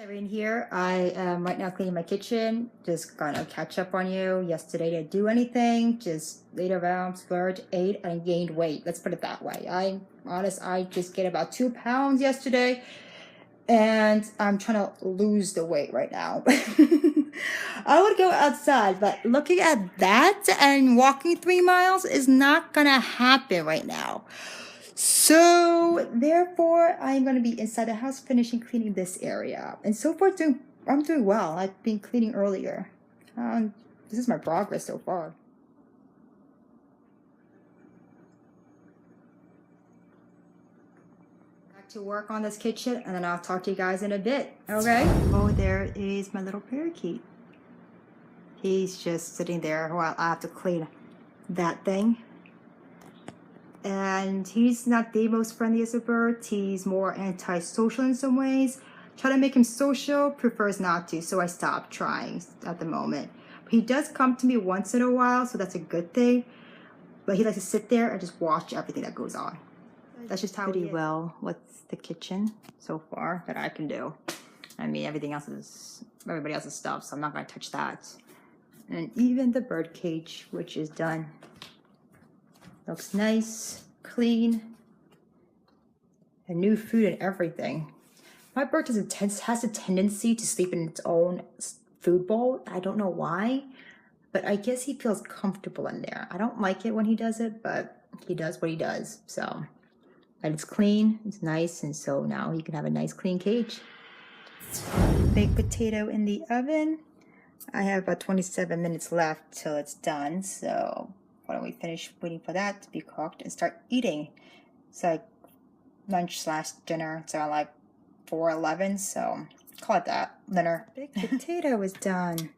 Irene here. I am right now cleaning my kitchen. Just gonna catch up on you. Yesterday didn't do anything. Just laid around, splurged, ate, and gained weight. Let's put it that way. I'm honest. I just gained about 2 pounds yesterday, and I'm trying to lose the weight right now. I would go outside, but looking at that and walking 3 miles is not gonna happen right now. So therefore, I'm gonna be inside the house finishing cleaning this area. And so far, I'm doing well. I've been cleaning earlier. This is my progress so far. Back to work on this kitchen, and then I'll talk to you guys in a bit. Okay? Oh, there is my little parakeet. He's just sitting there while I have to clean that thing. And he's not the most friendliest of birds. He's more antisocial in some ways. Try to make him social, prefers not to, so I stopped trying at the moment. But he does come to me once in a while, so that's a good thing. But he likes to sit there and just watch everything that goes on. That's just how pretty well what's the kitchen so far that I can do. I mean, everybody else's stuff, so I'm not gonna touch that. And even the bird cage, which is done. Looks nice, clean, and new food and everything. My bird has a tendency to sleep in its own food bowl. I don't know why, but I guess he feels comfortable in there. I don't like it when he does it, but he does what he does. So, but it's clean, it's nice, and so now he can have a nice clean cage. Baked potato in the oven. I have about 27 minutes left till it's done, so why don't we finish waiting for that to be cooked and start eating. It's like lunch/dinner. It's around like 4:11, so call it that. Dinner. Baked potato is done.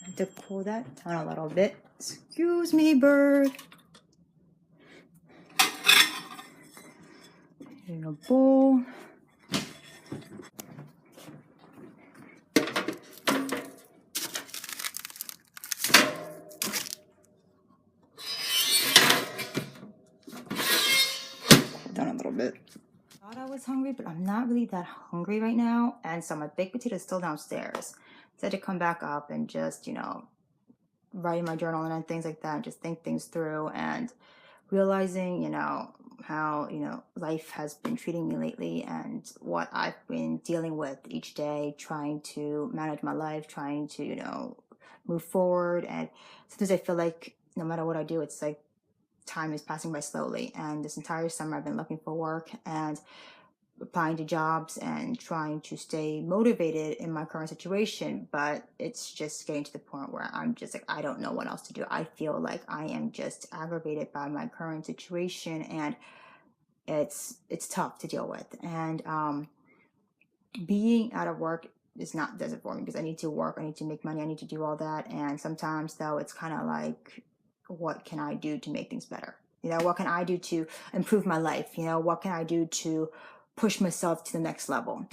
I have to cool that down a little bit. Excuse me, bird. In a bowl. Down a little bit. I thought I was hungry, but I'm not really that hungry right now. And so my baked potato is still downstairs. So I had to come back up and just, write in my journal and things like that, and just think things through and realizing, how, life has been treating me lately and what I've been dealing with each day, trying to manage my life, trying to, move forward. And sometimes I feel like no matter what I do, it's like time is passing by slowly. And this entire summer I've been looking for work and applying to jobs and trying to stay motivated in my current situation, but it's just getting to the point where I'm just like, I don't know what else to do. I feel like I am just aggravated by my current situation, and it's tough to deal with. And being out of work does it for me, because I need to work, I need to make money, I need to do all that. And sometimes though, it's kind of like, what can I do to make things better? What can I do to improve my life? What can I do to push myself to the next level?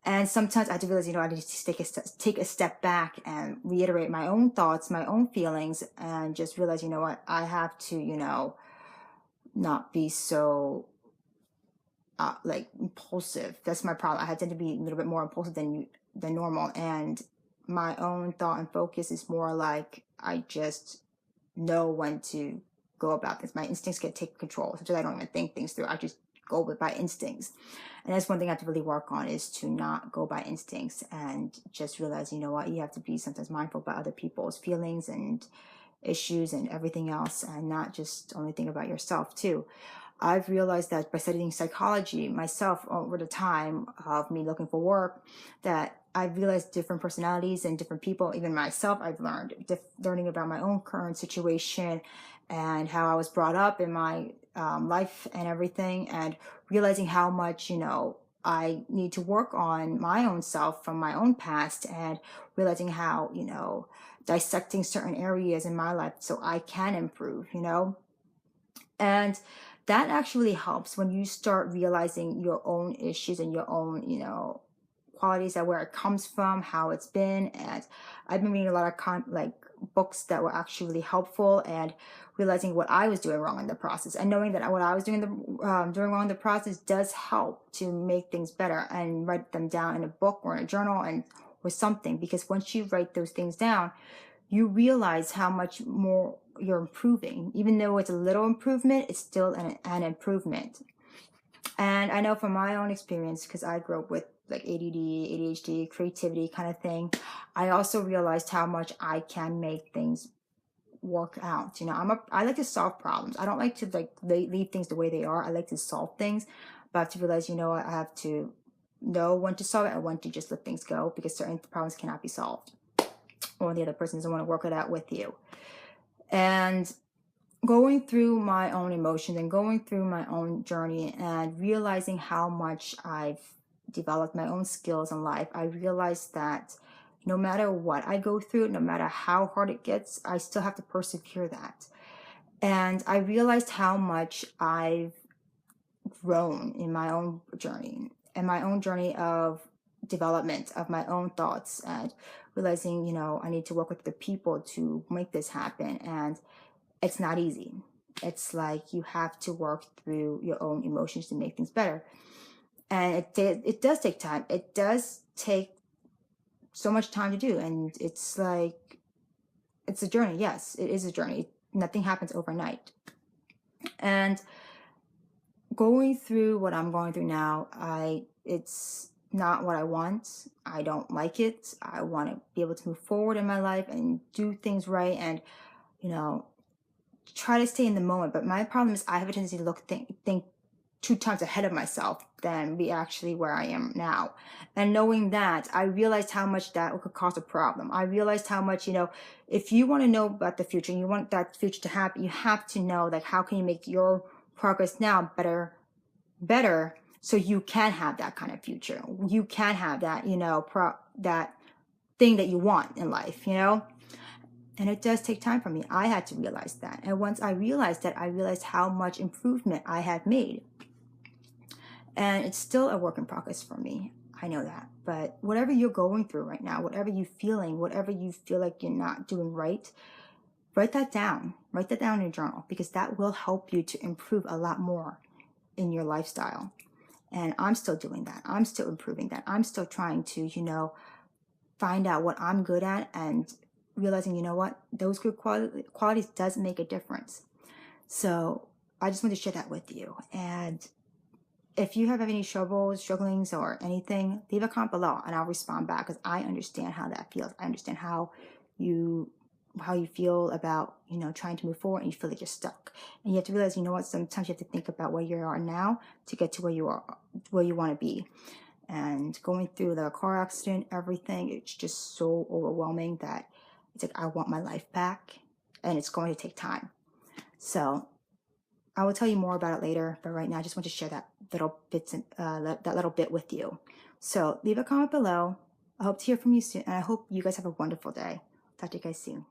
And sometimes I have to realize, I need to take a step back and reiterate my own thoughts, my own feelings, and just realize, what, I have to, not be so impulsive. That's my problem. I tend to be a little bit more impulsive than normal. And my own thought and focus is more like, I just know when to go about this. My instincts get take control. Sometimes I don't even think things through. I just go by instincts. And that's one thing I have to really work on, is to not go by instincts and just realize, what, you have to be sometimes mindful about other people's feelings and issues and everything else, and not just only think about yourself too. I've realized that by studying psychology myself over the time of me looking for work, that I've realized different personalities and different people, even myself, I've learning about my own current situation and how I was brought up in my life and everything, and realizing how much, I need to work on my own self from my own past, and realizing how, dissecting certain areas in my life so I can improve, and that actually helps when you start realizing your own issues and your own, qualities, that where it comes from, how it's been. And I've been reading a lot of books that were actually helpful, and realizing what I was doing wrong in the process, and knowing that what I was doing wrong in the process does help to make things better, and write them down in a book or in a journal and or something. Because once you write those things down, you realize how much more you're improving. Even though it's a little improvement, it's still an improvement. And I know from my own experience, because I grew up with like ADD, ADHD, creativity kind of thing, I also realized how much I can make things work out. I like to solve problems. I don't like to like leave things the way they are. I like to solve things, but I have to realize, I have to know when to solve it and when to just let things go, because certain problems cannot be solved, or the other person doesn't want to work it out with you. And going through my own emotions and going through my own journey and realizing how much I've developed my own skills in life, I realized that no matter what I go through, no matter how hard it gets, I still have to persevere that. And I realized how much I've grown in my own journey, of development of my own thoughts, and realizing, I need to work with the people to make this happen. And it's not easy. It's like you have to work through your own emotions to make things better. And it does take time. It does take so much time to do. And it's like, it's a journey. Yes, it is a journey. Nothing happens overnight. And going through what I'm going through now, it's not what I want. I don't like it. I want to be able to move forward in my life and do things right, and, try to stay in the moment. But my problem is I have a tendency to think 2 times ahead of myself than be actually where I am now. And knowing that, I realized how much that could cause a problem. I realized how much, if you want to know about the future and you want that future to happen, you have to know, like, how can you make your progress now better, so you can have that kind of future. You can have that, that thing that you want in life, And it does take time for me. I had to realize that. And once I realized that, I realized how much improvement I had made. And it's still a work in progress for me. I know that. But whatever you're going through right now, whatever you're feeling, whatever you feel like you're not doing right, write that down. Write that down in your journal, because that will help you to improve a lot more in your lifestyle. And I'm still doing that. I'm still improving that. I'm still trying to, find out what I'm good at, and realizing, what, those good qualities does make a difference. So I just want to share that with you. And if you have any strugglings or anything, leave a comment below and I'll respond back, because I understand how that feels. I understand how you feel about, trying to move forward and you feel like you're stuck. And you have to realize, what, sometimes you have to think about where you are now to get to where you want to be. And going through the car accident, everything, it's just so overwhelming that it's like, I want my life back, and it's going to take time. So I will tell you more about it later, but right now I just want to share that little bit with you. So leave a comment below. I hope to hear from you soon, and I hope you guys have a wonderful day. Talk to you guys soon.